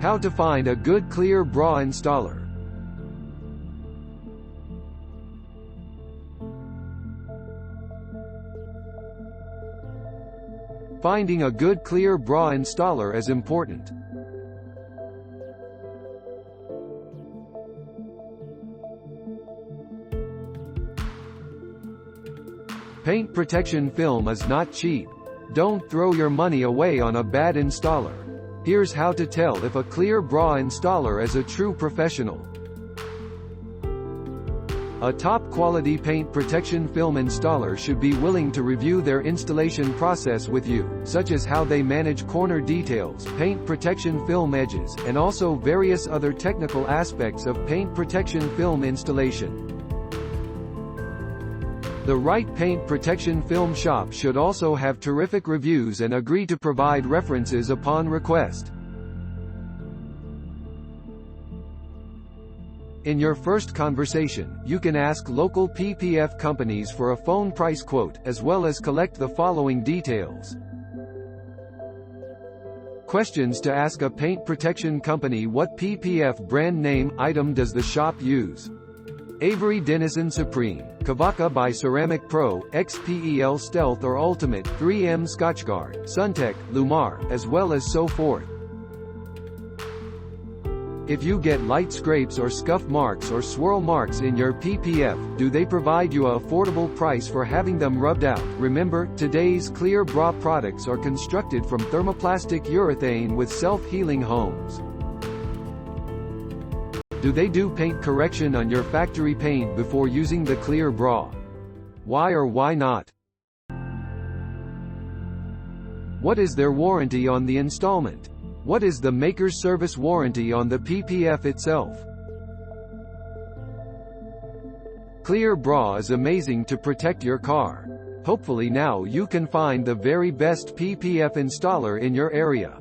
How to find a good clear bra installer. Finding a good clear bra installer is important. Paint protection film is not cheap. Don't throw your money away on a bad installer. Here's how to tell if a clear bra installer is a true professional. A top-quality paint protection film installer should be willing to review their installation process with you, such as how they manage corner details, paint protection film edges, and also various other technical aspects of paint protection film installation. The right paint protection film shop should also have terrific reviews and agree to provide references upon request. In your first conversation, you can ask local PPF companies for a phone price quote, as well as collect the following details. Questions to ask a paint protection company: what PPF brand name item does the shop use? Avery Dennison Supreme, Kavaca by Ceramic Pro, Xpel Stealth or Ultimate, 3M Scotchgard, Suntek, Llumar, as well as so forth. If you get light scrapes or scuff marks or swirl marks in your PPF, do they provide you an affordable price for having them rubbed out? Remember, today's clear bra products are constructed from thermoplastic urethane with self-healing homes. Do they do paint correction on your factory paint before using the clear bra? Why or why not? What is their warranty on the installment? What is the maker's service warranty on the PPF itself? Clear bra is amazing to protect your car. Hopefully now you can find the very best PPF installer in your area.